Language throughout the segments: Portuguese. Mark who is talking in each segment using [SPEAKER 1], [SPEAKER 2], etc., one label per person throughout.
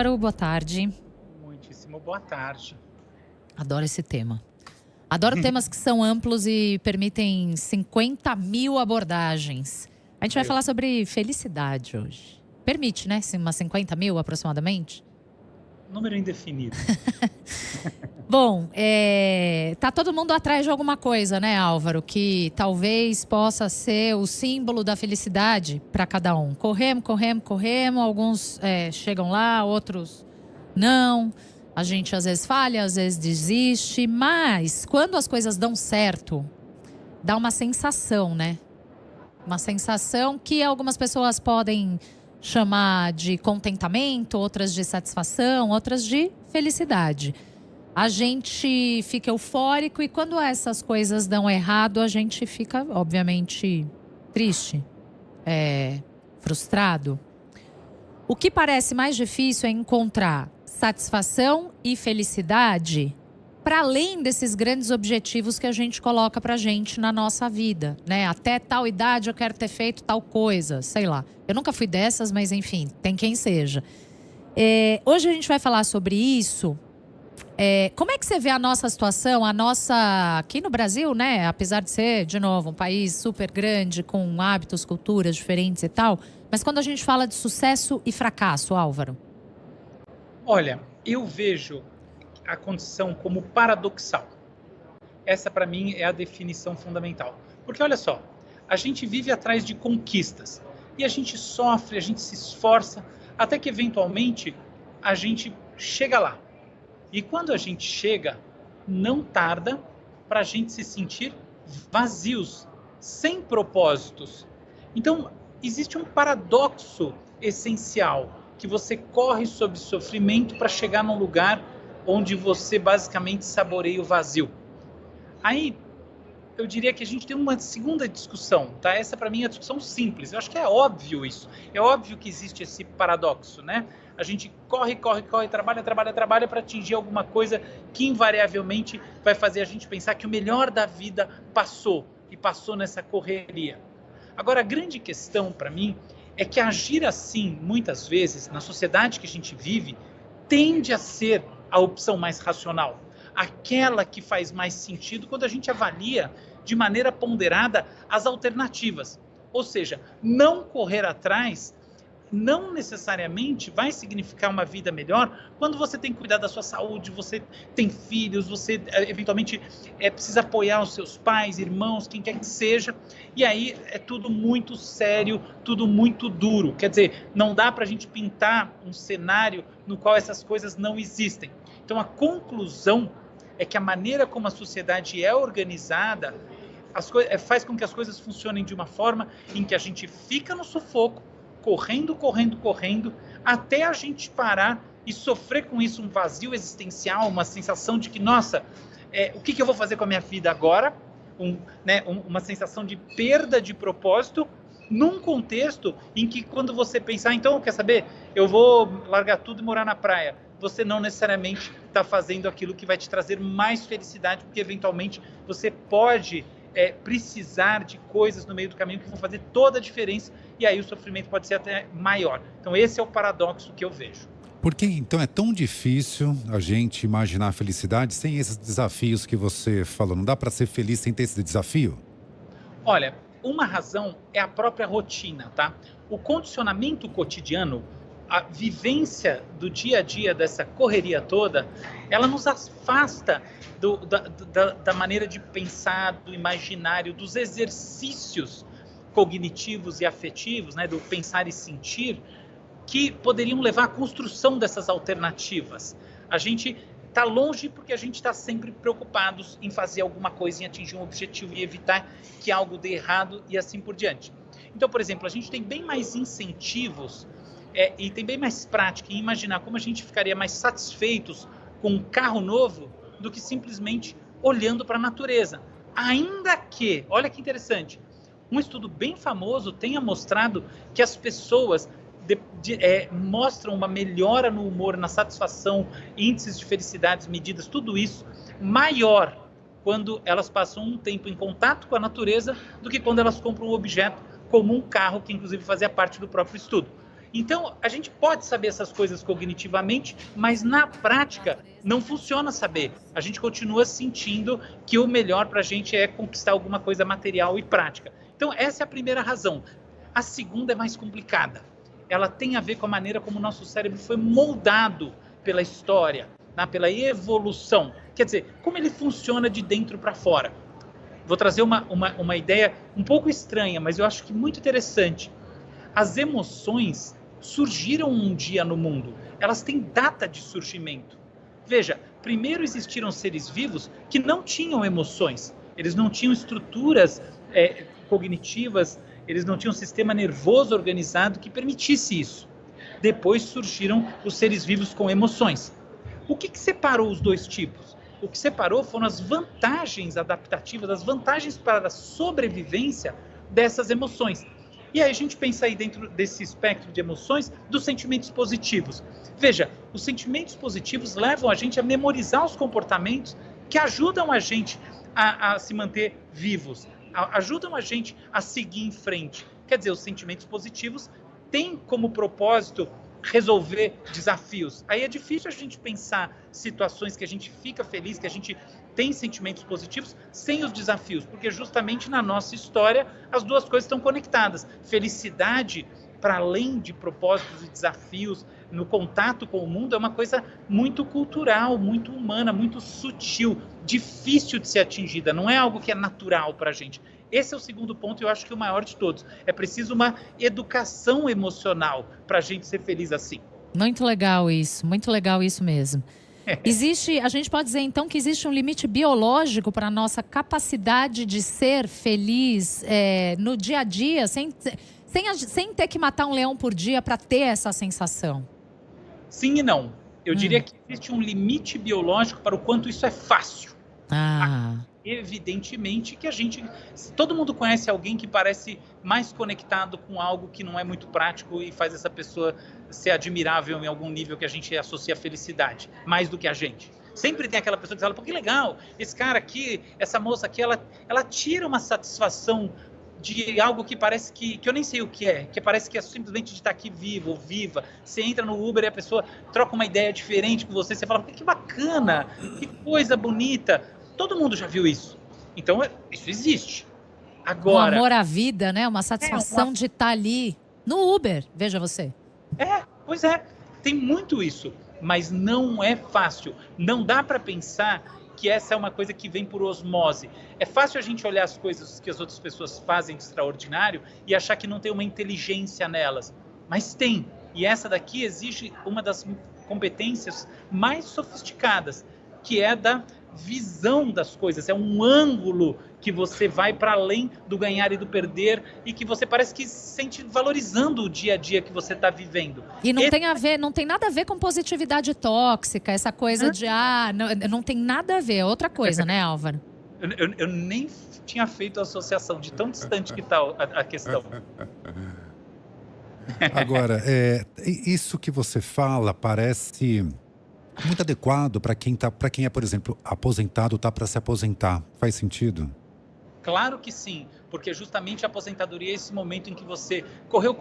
[SPEAKER 1] Boa tarde.
[SPEAKER 2] Muitíssimo boa tarde.
[SPEAKER 1] Adoro esse tema. Adoro temas que são amplos e permitem 50.000 abordagens. A gente vai falar sobre felicidade hoje. Permite, né? Umas 50.000 aproximadamente?
[SPEAKER 2] Número indefinido.
[SPEAKER 1] Bom, tá todo mundo atrás de alguma coisa, né, Álvaro? Que talvez possa ser o símbolo da felicidade para cada um. Corremos. Alguns chegam lá, outros não. A gente às vezes falha, às vezes desiste. Mas quando as coisas dão certo, dá uma sensação, né? Uma sensação que algumas pessoas podem chamar de contentamento, outras de satisfação, outras de felicidade. A gente fica eufórico e quando essas coisas dão errado, a gente fica, obviamente, triste, frustrado. O que parece mais difícil é encontrar satisfação e felicidade para além desses grandes objetivos que a gente coloca pra gente na nossa vida, né? Até tal idade eu quero ter feito tal coisa, sei lá. Eu nunca fui dessas, mas enfim, tem quem seja. Hoje a gente vai falar sobre isso. Como é que você vê a nossa situação, aqui no Brasil, né? Apesar de ser, de novo, um país super grande, com hábitos, culturas diferentes e tal. Mas quando a gente fala de sucesso e fracasso, Álvaro?
[SPEAKER 2] Olha, eu vejo a condição como paradoxal. Essa, para mim, é a definição fundamental. Porque, olha só, a gente vive atrás de conquistas. E a gente sofre, a gente se esforça, até que, eventualmente, a gente chega lá. E quando a gente chega, não tarda para a gente se sentir vazios, sem propósitos. Então, existe um paradoxo essencial, que você corre sob sofrimento para chegar num lugar onde você basicamente saboreia o vazio. Aí, eu diria que a gente tem uma segunda discussão, tá? Essa para mim é a discussão simples. Eu acho que é óbvio isso. É óbvio que existe esse paradoxo, né? A gente corre, trabalha para atingir alguma coisa que invariavelmente vai fazer a gente pensar que o melhor da vida passou e passou nessa correria. Agora, a grande questão para mim é que agir assim, muitas vezes, na sociedade que a gente vive, tende a ser a opção mais racional, aquela que faz mais sentido quando a gente avalia de maneira ponderada as alternativas. Ou seja, não correr atrás não necessariamente vai significar uma vida melhor quando você tem que cuidar da sua saúde, você tem filhos, você eventualmente precisa apoiar os seus pais, irmãos, quem quer que seja, e aí é tudo muito sério, tudo muito duro. Quer dizer, não dá para a gente pintar um cenário no qual essas coisas não existem. Então a conclusão é que a maneira como a sociedade é organizada faz com que as coisas funcionem de uma forma em que a gente fica no sufoco, correndo, até a gente parar e sofrer com isso um vazio existencial, uma sensação de que, nossa, o que eu vou fazer com a minha vida agora? Uma sensação de perda de propósito, num contexto em que quando você pensar, então, quer saber, eu vou largar tudo e morar na praia, você não necessariamente está fazendo aquilo que vai te trazer mais felicidade, porque eventualmente você pode precisar de coisas no meio do caminho que vão fazer toda a diferença, e aí o sofrimento pode ser até maior. Então esse é o paradoxo que eu vejo.
[SPEAKER 3] Por que então é tão difícil a gente imaginar a felicidade sem esses desafios que você falou? Não dá para ser feliz sem ter esse desafio?
[SPEAKER 2] Olha, uma razão é a própria rotina, tá? O condicionamento cotidiano, a vivência do dia a dia dessa correria toda, ela nos afasta da maneira de pensar, do imaginário, dos exercícios cognitivos e afetivos, né, do pensar e sentir, que poderiam levar à construção dessas alternativas. A gente está longe porque a gente está sempre preocupados em fazer alguma coisa, em atingir um objetivo e evitar que algo dê errado e assim por diante. Então, por exemplo, a gente tem bem mais incentivos e tem bem mais prática em imaginar como a gente ficaria mais satisfeitos com um carro novo do que simplesmente olhando para a natureza. Ainda que, olha que interessante, um estudo bem famoso tenha mostrado que as pessoas mostram uma melhora no humor, na satisfação, índices de felicidades medidas, tudo isso maior quando elas passam um tempo em contato com a natureza do que quando elas compram um objeto como um carro, que inclusive fazia parte do próprio estudo. Então, a gente pode saber essas coisas cognitivamente, mas na prática não funciona saber. A gente continua sentindo que o melhor para a gente é conquistar alguma coisa material e prática. Então, essa é a primeira razão. A segunda é mais complicada. Ela tem a ver com a maneira como o nosso cérebro foi moldado pela história, né, pela evolução. Quer dizer, como ele funciona de dentro para fora. Vou trazer uma ideia um pouco estranha, mas eu acho que muito interessante. As emoções surgiram um dia no mundo. Elas têm data de surgimento. Veja, primeiro existiram seres vivos que não tinham emoções. Eles não tinham estruturas cognitivas, eles não tinham um sistema nervoso organizado que permitisse isso. Depois surgiram os seres vivos com emoções. O que separou os dois tipos? O que separou foram as vantagens adaptativas, as vantagens para a sobrevivência dessas emoções. E aí a gente pensa aí dentro desse espectro de emoções dos sentimentos positivos. Veja, os sentimentos positivos levam a gente a memorizar os comportamentos que ajudam a gente a se manter vivos, ajudam a gente a seguir em frente. Quer dizer, os sentimentos positivos têm como propósito resolver desafios. Aí é difícil a gente pensar situações que a gente fica feliz, que a gente tem sentimentos positivos sem os desafios, porque justamente na nossa história as duas coisas estão conectadas. Felicidade, para além de propósitos e desafios, no contato com o mundo, é uma coisa muito cultural, muito humana, muito sutil, difícil de ser atingida, não é algo que é natural para a gente. Esse é o segundo ponto e eu acho que o maior de todos. É preciso uma educação emocional para a gente ser feliz assim.
[SPEAKER 1] Muito legal isso mesmo. A gente pode dizer então que existe um limite biológico para a nossa capacidade de ser feliz no dia a dia, sem ter que matar um leão por dia para ter essa sensação.
[SPEAKER 2] Sim e não. Eu diria que existe um limite biológico para o quanto isso é fácil. Evidentemente que todo mundo conhece alguém que parece mais conectado com algo que não é muito prático e faz essa pessoa ser admirável em algum nível que a gente associa a felicidade, mais do que a gente. Sempre tem aquela pessoa que fala, pô, que legal, esse cara aqui, essa moça aqui, ela tira uma satisfação de algo que parece que eu nem sei o que parece que é simplesmente de estar aqui vivo ou viva. Você entra no Uber e a pessoa troca uma ideia diferente com você, você fala, que bacana, que coisa bonita. Todo mundo já viu isso. Então, isso existe. Agora,
[SPEAKER 1] um amor à vida, né? Uma satisfação de estar ali no Uber, veja você.
[SPEAKER 2] Pois é. Tem muito isso. Mas não é fácil. Não dá para pensar que essa é uma coisa que vem por osmose. É fácil a gente olhar as coisas que as outras pessoas fazem de extraordinário e achar que não tem uma inteligência nelas. Mas tem. E essa daqui exige uma das competências mais sofisticadas, que é da visão das coisas, é um ângulo que você vai para além do ganhar e do perder e que você parece que se sente valorizando o dia a dia que você está vivendo.
[SPEAKER 1] E não tem nada a ver com positividade tóxica, essa coisa de não tem nada a ver, é outra coisa, né, Álvaro?
[SPEAKER 2] Eu nem tinha feito a associação de tão distante que está a questão.
[SPEAKER 3] Agora, isso que você fala parece muito adequado para quem é, por exemplo, aposentado, está para se aposentar. Faz sentido?
[SPEAKER 2] Claro que sim, porque justamente a aposentadoria é esse momento em que você correu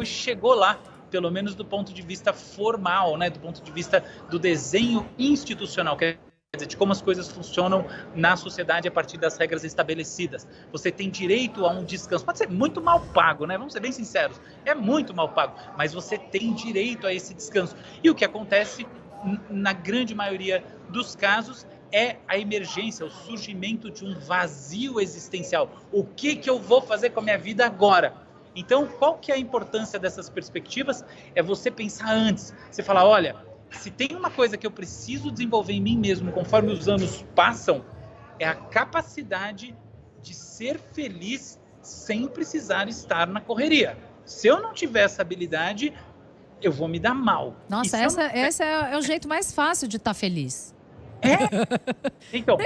[SPEAKER 2] e chegou lá, pelo menos do ponto de vista formal, né? Do ponto de vista do desenho institucional, quer dizer, de como as coisas funcionam na sociedade a partir das regras estabelecidas. Você tem direito a um descanso. Pode ser muito mal pago, né? Vamos ser bem sinceros. É muito mal pago, mas você tem direito a esse descanso. E o que acontece na grande maioria dos casos é a emergência, o surgimento de um vazio existencial. O que eu vou fazer com a minha vida agora? Então, qual que é a importância dessas perspectivas? É você pensar antes. Você falar, olha, se tem uma coisa que eu preciso desenvolver em mim mesmo conforme os anos passam, é a capacidade de ser feliz sem precisar estar na correria. Se eu não tiver essa habilidade, eu vou me dar mal.
[SPEAKER 1] Nossa, esse é o jeito mais fácil de estar feliz.
[SPEAKER 2] Então,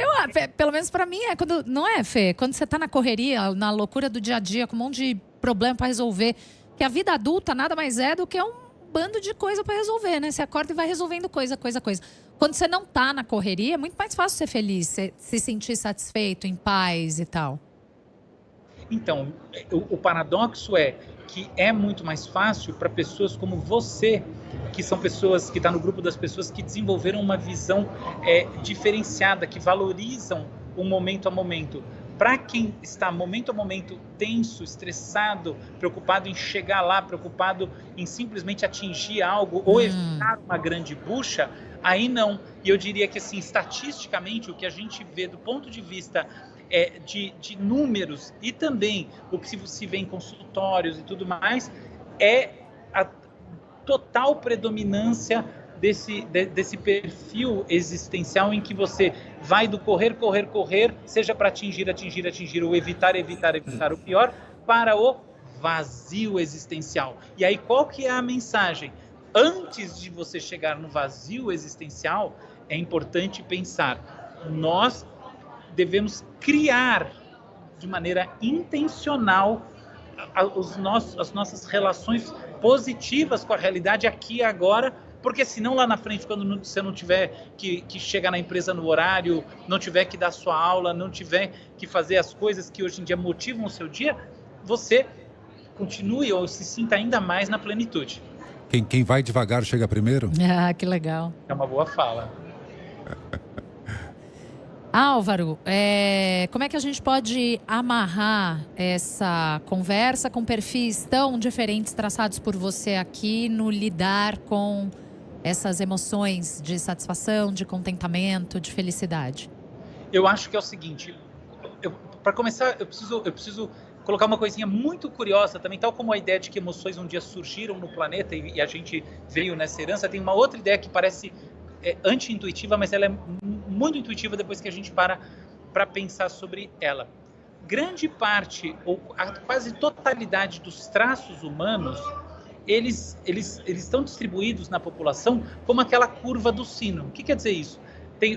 [SPEAKER 1] pelo menos pra mim não é, Fê? Quando você tá na correria, na loucura do dia a dia, com um monte de problema pra resolver, que a vida adulta nada mais é do que um bando de coisa pra resolver, né? Você acorda e vai resolvendo coisa. Quando você não tá na correria, é muito mais fácil ser feliz, se sentir satisfeito, em paz e tal.
[SPEAKER 2] Então, o paradoxo é que é muito mais fácil para pessoas como você, que são pessoas que estão no grupo das pessoas que desenvolveram uma visão diferenciada, que valorizam o momento a momento. Para quem está momento a momento tenso, estressado, preocupado em chegar lá, preocupado em simplesmente atingir algo ou evitar uma grande bucha, aí não. E eu diria que, assim, estatisticamente, o que a gente vê do ponto de vista de números e também o que se vê em consultórios e tudo mais, é a total predominância desse perfil existencial em que você vai do correr, seja para atingir ou evitar o pior, para o vazio existencial. E aí qual que é a mensagem? Antes de você chegar no vazio existencial, é importante pensar, nós devemos criar de maneira intencional as nossas relações positivas com a realidade aqui e agora, porque senão lá na frente, quando você não tiver que chegar na empresa no horário, não tiver que dar sua aula, não tiver que fazer as coisas que hoje em dia motivam o seu dia, você continue ou se sinta ainda mais na plenitude.
[SPEAKER 3] Quem vai devagar chega primeiro?
[SPEAKER 1] Ah, que legal.
[SPEAKER 2] É uma boa fala.
[SPEAKER 1] Álvaro, como é que a gente pode amarrar essa conversa com perfis tão diferentes traçados por você aqui no lidar com essas emoções de satisfação, de contentamento, de felicidade?
[SPEAKER 2] Eu acho que é o seguinte, para começar, eu preciso colocar uma coisinha muito curiosa também, tal como a ideia de que emoções um dia surgiram no planeta e a gente veio nessa herança, tem uma outra ideia que parece anti-intuitiva, mas ela é muito intuitiva depois que a gente para pensar sobre ela. Grande parte, ou a quase totalidade dos traços humanos, eles estão distribuídos na população como aquela curva do sino. O que quer dizer isso?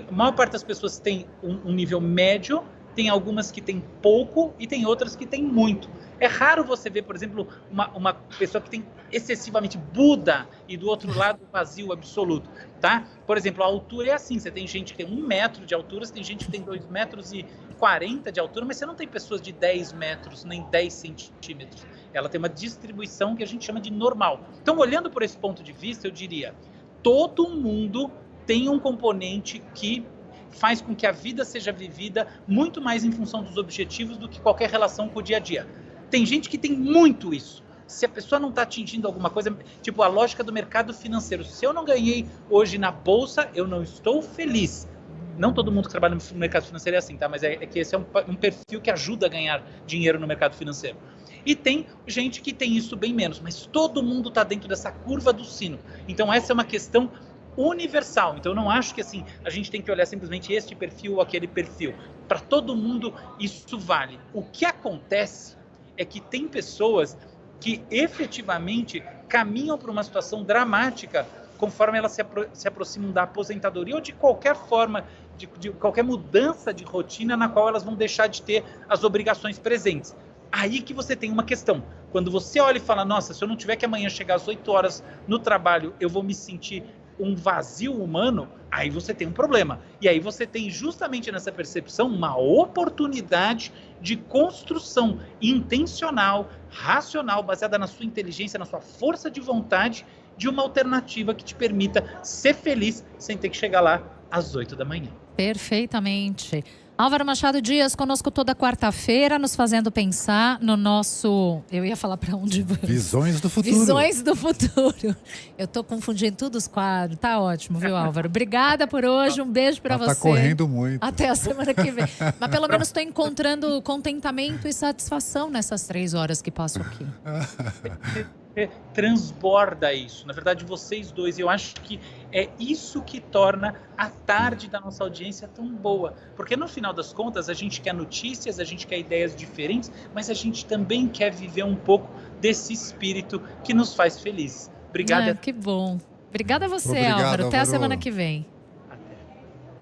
[SPEAKER 2] A maior parte das pessoas tem um nível médio, tem algumas que tem pouco e tem outras que tem muito. É raro você ver, por exemplo, uma pessoa que tem excessivamente Buda e do outro lado vazio absoluto, tá? Por exemplo, a altura é assim, você tem gente que tem 1 metro de altura, você tem gente que tem 2,40 metros de altura, mas você não tem pessoas de 10 metros, nem 10 centímetros. Ela tem uma distribuição que a gente chama de normal. Então, olhando por esse ponto de vista, eu diria, todo mundo tem um componente que faz com que a vida seja vivida muito mais em função dos objetivos do que qualquer relação com o dia a dia. Tem gente que tem muito isso. Se a pessoa não está atingindo alguma coisa, tipo a lógica do mercado financeiro. Se eu não ganhei hoje na bolsa, eu não estou feliz. Não todo mundo que trabalha no mercado financeiro é assim, tá? Mas é que esse é um perfil que ajuda a ganhar dinheiro no mercado financeiro. E tem gente que tem isso bem menos, mas todo mundo está dentro dessa curva do sino. Então essa é uma questão universal. Então eu não acho que assim a gente tem que olhar simplesmente este perfil ou aquele perfil. Para todo mundo isso vale. O que acontece é que tem pessoas que efetivamente caminham para uma situação dramática conforme elas se aproximam da aposentadoria ou de qualquer forma, de qualquer mudança de rotina na qual elas vão deixar de ter as obrigações presentes. Aí que você tem uma questão. Quando você olha e fala, nossa, se eu não tiver que amanhã chegar às 8 horas no trabalho, eu vou me sentir um vazio humano, aí você tem um problema. E aí você tem justamente nessa percepção uma oportunidade de construção intencional, racional, baseada na sua inteligência, na sua força de vontade, de uma alternativa que te permita ser feliz sem ter que chegar lá às 8 da manhã.
[SPEAKER 1] Perfeitamente. Álvaro Machado Dias conosco toda quarta-feira, nos fazendo pensar no nosso... Eu ia falar para onde vamos.
[SPEAKER 3] Visões do futuro.
[SPEAKER 1] Visões do futuro. Eu tô confundindo tudo os quadros. Tá ótimo, viu, Álvaro? Obrigada por hoje, um beijo para você.
[SPEAKER 3] Tá correndo muito.
[SPEAKER 1] Até a semana que vem. Mas pelo menos estou encontrando contentamento e satisfação nessas 3 horas que passo aqui.
[SPEAKER 2] Transborda isso. Na verdade, vocês dois, eu acho que é isso que torna a tarde da nossa audiência tão boa. Porque no final das contas, a gente quer notícias, a gente quer ideias diferentes, mas a gente também quer viver um pouco desse espírito que nos faz felizes. Obrigada.
[SPEAKER 1] Que bom. Obrigada a você,
[SPEAKER 3] Obrigado,
[SPEAKER 1] Álvaro. Até a
[SPEAKER 3] Álvaro.
[SPEAKER 1] semana que vem.